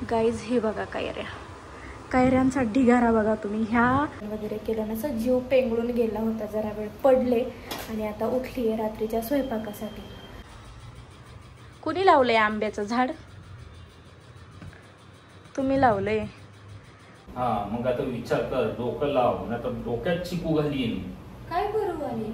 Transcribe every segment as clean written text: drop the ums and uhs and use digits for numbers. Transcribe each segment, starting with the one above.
Guys हे बघा कैऱ्यांचा ढिगारा बघा तुम्ही. ह्या वगैरे केलं नसं जीव पेंगळून गेला होता, जरा वेळ पडले आणि आता उठली आहे रात्रीच्या स्वयंपाकासाठी. कुणी लावलंय आंब्याचं झाड? तुम्ही लावलंय? हा, मग आता विचार कर, डोकं लाव ना तर डोक्यात चिकू घालीन. काय करू आणि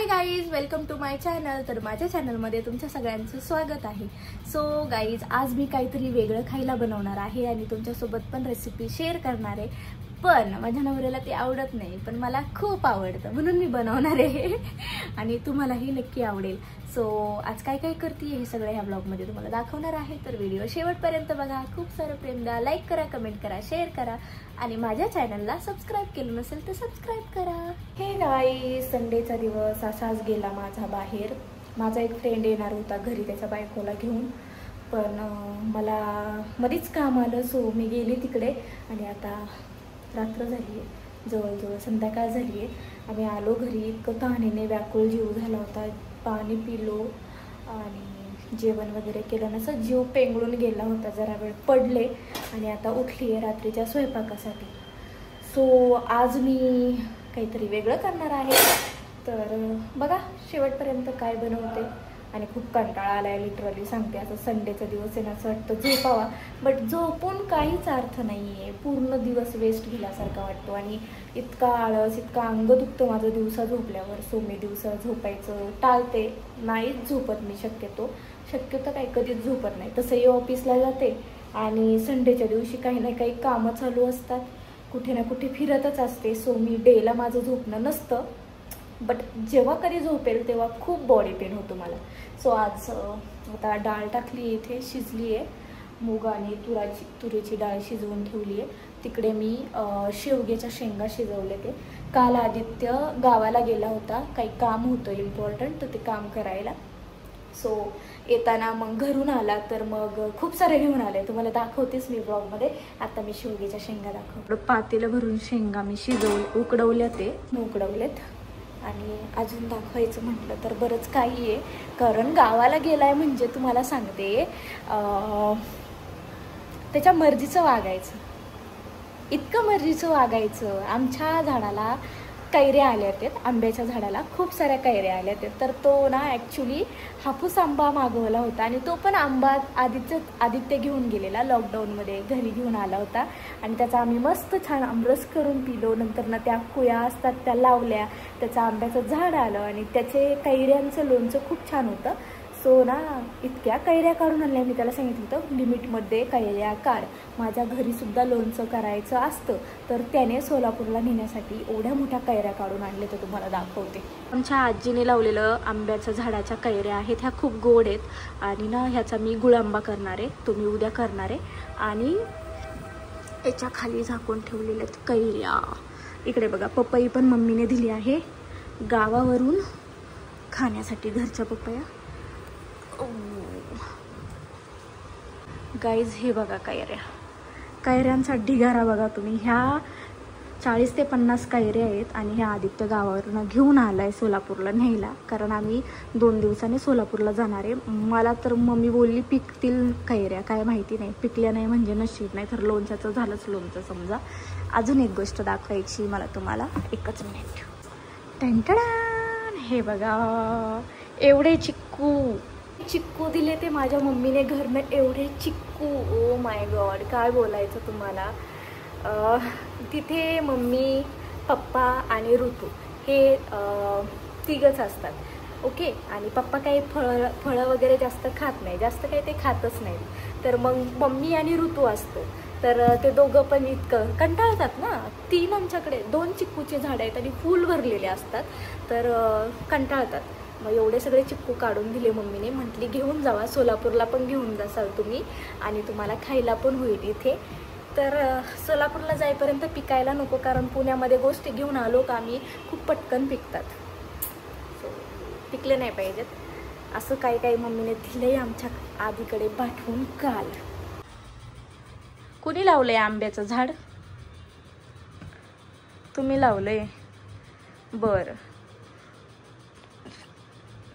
guys, welcome to my channel. तर माझ्या चॅनलमध्ये तुमच्या सगळ्यांचं स्वागत आहे. सो गाईज, आज मी काहीतरी वेगळं खायला बनवणार आहे आणि तुमच्यासोबत पण रेसिपी शेअर करणार आहे. पण माझ्या नवऱ्याला ते आवडत नाही, पण मला खूप आवडतं म्हणून मी बनवणार आहे आणि तुम्हालाही नक्की आवडेल. सो आज काय काय करते हे सगळं ह्या ब्लॉगमध्ये तुम्हाला दाखवणार आहे. तर व्हिडिओ शेवटपर्यंत बघा, खूप सारं प्रेम द्या, लाईक करा, कमेंट करा, शेअर करा आणि माझ्या चॅनलला सबस्क्राईब केलं नसेल तर सबस्क्राईब करा. हे गाईज, संडेचा दिवस असाच गेला माझा बाहेर. माझा एक फ्रेंड येणार होता घरी त्याच्या बायकोला घेऊन, पण मला मध्येच काम आलं, सो मी गेली तिकडे आणि आता रात्र झाली आहे, जवळजवळ संध्याकाळ झाली आहे. आम्ही आलो घरी, इतकं तहानेने व्याकुळ जीव झाला होता. पाणी पिलो आणि जेवण वगैरे केलं नसं जीव पेंगळून गेला होता, जरा वेळ पडले आणि आता उठली आहे रात्रीच्या स्वयंपाकासाठी. सो आज मी काहीतरी वेगळं करणार आहे, तर बघा शेवटपर्यंत काय बनवते. आणि खूप कंटाळा आला आहे, लिटरली सांगते. असं संडेचा दिवस आहे ना, असं वाटतं झोपावा, बट झोपून काहीच अर्थ नाही आहे. पूर्ण दिवस वेस्ट गेल्यासारखा वाटतो आणि इतका आळस, इतका अंग दुखतं माझं दिवसा झोपल्यावर. सो मी दिवसा झोपायचं टाळते, नाहीच झोपत मी शक्यतो काही कधीच झोपत नाही. तसंही ऑफिसला जाते आणि संडेच्या दिवशी काही ना काही कामं चालू असतात, कुठे ना कुठे फिरतच असते. सो मी डेला माझं झोपणं नसतं, बट जेव्हा कधी झोपेल तेव्हा खूप बॉडी पेन होतो मला. सो आज आता डाळ टाकली, इथे शिजली आहे. मूग आणि तुरीची डाळ शिजवून ठेवली आहे. तिकडे मी शेवग्याच्या शेंगा शिजवले. ते काल आदित्य गावाला गेला होता, काही काम होतं इम्पॉर्टंट, तर ते काम करायला. सो येताना मग घरून आला, तर मग खूप सारे घेऊन आले, तुम्हाला दाखवतेच मी ब्लॉगमध्ये. आता मी शेवग्याच्या शेंगा दाखवतो. पातेलं भरून शेंगा मी उकडवलेत आणि अजून दाखवायचं म्हटलं तर बरंच काही आहे, कारण गावाला गेलाय म्हणजे तुम्हाला सांगते त्याच्या मर्जीचं वागायचं, इतकं मर्जीचं वागायचं. आमच्या झाडाला कैऱ्या आल्या आहेत, आंब्याच्या झाडाला खूप साऱ्या कैऱ्या आल्या आहेत. तर तो ना ॲक्च्युली हापूस आंबा मागवला होता आणि तो पण आंबा आदित्य घेऊन गेलेला, लॉकडाऊनमध्ये घरी घेऊन आला होता आणि त्याचा आम्ही मस्त छान आमरस करून पिलो. नंतर ना त्या कुया असतात त्या लावल्या, त्याचं आंब्याचं झाड आलं आणि त्याचे कैऱ्यांचं लोणचं खूप छान होतं. सो ना इतक्या कैऱ्या काढून आणल्या. मी त्याला सांगितलं होतं लिमिटमध्ये कैऱ्या काढ, माझ्या घरीसुद्धा लोणचं करायचं असतं. तर त्याने सोलापूरला नेण्यासाठी एवढ्या मोठ्या कैऱ्या काढून आणले, तर तुम्हाला दाखवते. आमच्या आजीने लावलेलं आंब्याच्या झाडाच्या कैऱ्या आहेत, ह्या खूप गोड आहेत आणि ना ह्याचा मी गुळांबा करणार आहे, तो मी उद्या करणार आहे. आणि याच्या खाली झाकून ठेवलेल्या आहेत कैऱ्या. इकडे बघा, पपई पण मम्मीने दिली आहे गावावरून खाण्यासाठी, घरच्या पपया. गाईज हे बघा कैऱ्यांचा ढिगारा बघा तुम्ही. ह्या 40 ते 50 कैऱ्या आहेत आणि ह्या आदित्य गावावरून घेऊन आलाय सोलापूरला न्यायला, कारण आम्ही 2 दिवसांनी सोलापूरला जाणार आहे. मला तर मम्मी बोलली पिकतील कैऱ्या, काय माहिती नाही, पिकल्या नाही म्हणजे नशीब, नाही तर लोणच्याचं झालंच लोणचं समजा. अजून एक गोष्ट दाखवायची मला तुम्हाला, एकच मिनिट. टंटडान, हे बघा एवढे चिक्कू दिले ते माझ्या मम्मीने घरनं, एवढे चिक्कू. ओ माय गॉड, काय बोलायचं तुम्हाला. तिथे मम्मी, पप्पा आणि ऋतू हे तिघंच असतात, ओके. आणि पप्पा काही फळं वगैरे जास्त खात नाही, जास्त काही ते खातच नाही. तर मग मम्मी आणि ऋतू असतो. तर ते दोघं पण इतकं कंटाळतात ना. 3 आमच्याकडे 2 चिक्कूचे झाडं आहेत आणि फूल भरलेले असतात, तर कंटाळतात. मग एवढे सगळे चिक्कू काढून दिले मम्मीने, म्हटली घेऊन जावा, सोलापूरला पण घेऊन जासाल तुम्ही आणि तुम्हाला खायला पण होईल इथे. तर सोलापूरला जाईपर्यंत पिकायला नको, कारण पुण्यामध्ये गोष्टी घेऊन आलो का आम्ही खूप पटकन पिकतात, पिकले नाही पाहिजेत. असं काही काही मम्मीने दिलंय आमच्या आधीकडे पाठवून काल. कुणी लावलंय आंब्याचं झाड? तुम्ही लावलंय? बर.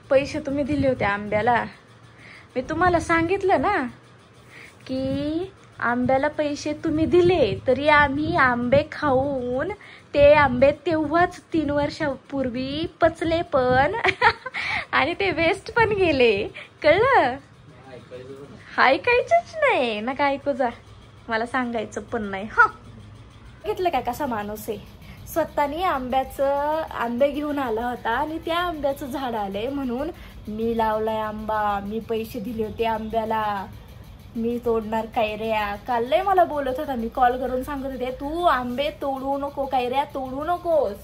पैसे तुम्ही दिले होते आंब्याला. मी तुम्हाला सांगितलं ना की आंब्याला पैसे तुम्ही दिले तरी आम्ही आंबे खाऊन ते आंबे तेव्हाच 3 वर्षापूर्वी पचले पण आणि ते वेस्ट पण गेले. कळलं? ऐकायचंच नाही ना. काय ऐकू जा, मला सांगायचं पण नाही. हा, घेतलं काय कसा माणूस आहे. स्वतःने आंबे घेऊन आला होता आणि त्या आंब्याचं झाड आलंय म्हणून मी लावलाय आंबा, मी पैसे दिले होते आंब्याला, मी तोडणार कैऱ्या. काल लय मला बोलत होता, मी कॉल करून सांगत होते तू आंबे तोडू नको, कैऱ्या तोडू नकोस.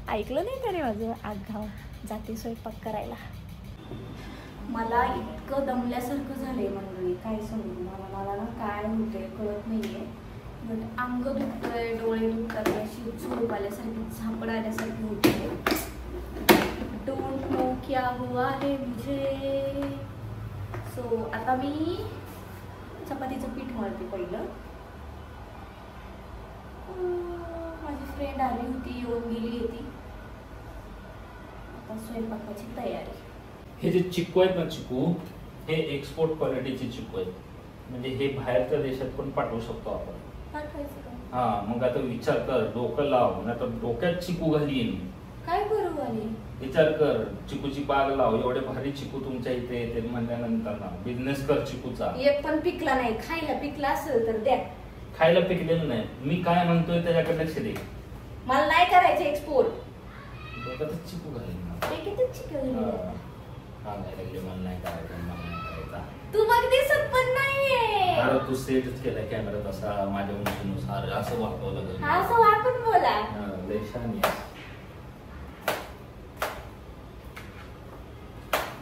ऐकलं नाही त्याने माझं. आगाव. जाते स्वयंपाक करायला. मला इतकं दमल्यासारखं झालंय मंडळी, काय सांगू. मला ना काय होतंय कळत नाहीये. बट अंग दुखतंय, डोळे दुखतात, अशी झोप आल्यासारखी, झापड आल्यासारखी होते. डोंट नो क्या हुआ है मुझे. सो आता मी चपातीचं पीठ मळते पहिलं. माझी फ्रेंड आली होती, येऊन गेली होती. आता स्वयंपाकाची तयारी. हे जे चिकू आहेत ना, चिकू हे एक्सपोर्ट क्वालिटीचे चिकू आहेत. म्हणजे हे बाहेरच्या देशात पण पाठवू शकतो आपण. हा, मग आता विचार कर, डोकं लाव, नाही तर डोक्यात चिकू घालीन. काय करू आली? विचार कर, चिकूची बाग लाव. एवढे भारी चिकू तुमच्या इथे येते म्हणल्यानंतर ना बिझनेस कर चिकूचा. एक पण पिकला नाही. खायला पिकला असेल तर द्या. खायला पिकलेलं नाही. मी काय म्हणतोय त्याच्याकडे लक्ष दे. मला नाही करायचे एक्सपोर्ट. डोक्यात चिकू घालीन. मला नाही करायचं. तू मग दिसत पण नाहीये. अरे तू सेटच केला कॅमेरा तसा माझ्या उंचीनुसार असं वापरलं. असं वाकून बोला. लय छान आहे.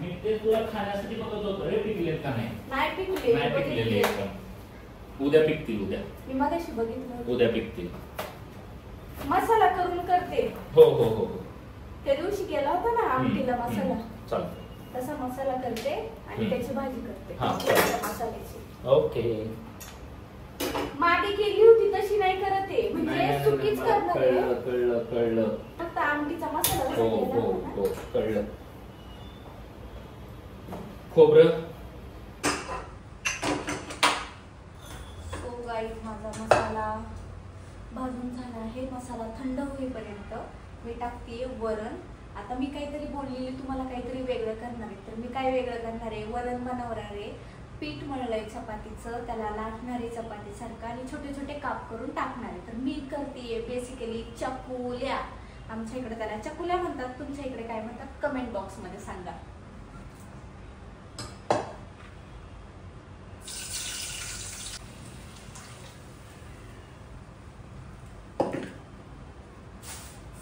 मी ते तुला खाण्यासाठी बघत होतो रे, पिकलेत का नाही. नाही पिकले. नाही पिकलेले एकदम. उद्या पिकतील. उद्या मी मगाशी बघितलं. उद्या पिकतील. मसाला करून करते. हो हो हो. त्या दिवशी केला होता ना आमटीला मसाला, चालतं. तसा मसाला करते आणि त्याची भाजी करते मसाल्याची. ओके. मागे केली होती तशी नाही करत आहे, म्हणजे चुकीच करणार आहे. कळलं कळलं. फक्त आमटीचा मसाला. हो हो हो कळलं. खोबरं. सो गाईज माझा मसाला भाजून झाला आहे. मसाला थंड होईपर्यंत मी टाकते वरण. आता मी काहीतरी बोललेली, तुम्हाला काहीतरी वेगळं करणार आहे. तर मी काय वेगळं करणार आहे, वरण बनवणार आहे. पीठ मळलंय चपातीचं, त्याला लाटणार आहे चपातीसारखं आणि छोटे छोटे काप करून टाकणार आहे. तर मी करते बेसिकली चकुल्या. आमच्या इकडे त्याला चकुल्या म्हणतात, तुमच्या इकडे काय म्हणतात कमेंट बॉक्स मध्ये सांगा.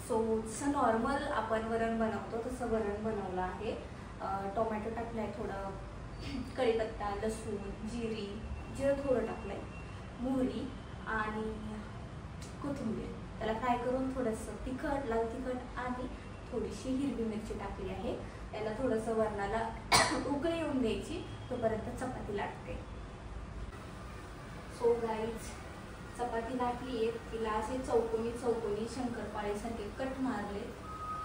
सो जसं नॉर्मल आपण वरण बनवतो तसं वरण बनवलं आहे. टोमॅटो टाकलाय, थोडं कढीपत्ता, लसूण, जिरं थोडं टाकलंय, मोहरी आणि कोथिंबीर. त्याला फ्राय करून थोडंसं तिखट, लाल तिखट आणि थोडीशी हिरवी मिरची टाकली आहे. याला थोडंसं वरणाला उकळी येऊन द्यायची, तोपर्यंत चपाती लाटते. सो गाईज चपाती लाटली आहे, तिला असे चौकोनी चौकोनी शंकरपाळीसारखे कट मारले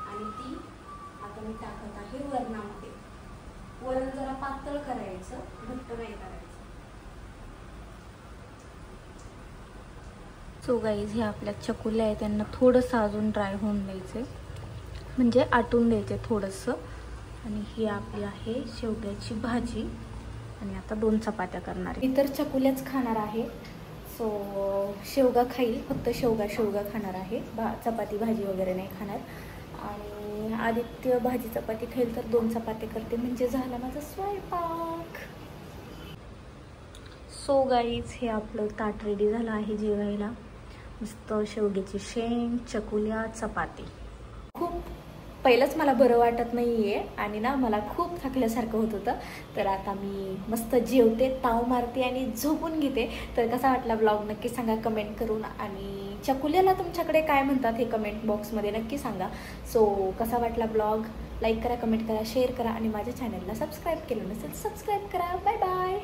आणि ती आता मी टाकत आहे वरणामध्ये. वरण जरा पातळ करायचं, घट्ट नाही करायचं. सो गाईज हे आपल्या चकुल्या आहे, त्यांना थोडंसं अजून ड्राय होऊन द्यायचे, म्हणजे आटून द्यायचे थोडंसं. आणि ही आपली आहे शेवग्याची भाजी आणि आता 2 चपात्या करणार आहे. इतर चकुल्याच खाणार आहे. सो शेवगा खाईल, फक्त शेवगा खाणार आहे. चपाती भाजी वगैरे नाही खाणार. आणि आदित्य भाजी चपाती खाईल तर 2 चपाती करते, म्हणजे झाला माझा स्वयंपाक. सो गाईज हे आपलं ताट रेडी झालं आहे जेवायला. मस्त शेवग्याची शेंग, चकुल्या, चपाती. खूप पहिलंच मला बरं वाटत नाही आहे आणि ना मला खूप थकल्यासारखं होत होतं. तर आता मी मस्त जेवते, ताव मारते आणि झोपून घेते. तर कसा वाटला ब्लॉग नक्की सांगा कमेंट करून. आणि चकुल्याला तुमच्याकडे काय म्हणतात हे कमेंट बॉक्समध्ये नक्की सांगा. सो कसा वाटला ब्लॉग लाईक करा, कमेंट करा, शेअर करा आणि माझ्या चॅनलला सबस्क्राईब केलं नसेल सबस्क्राईब करा. Bye bye.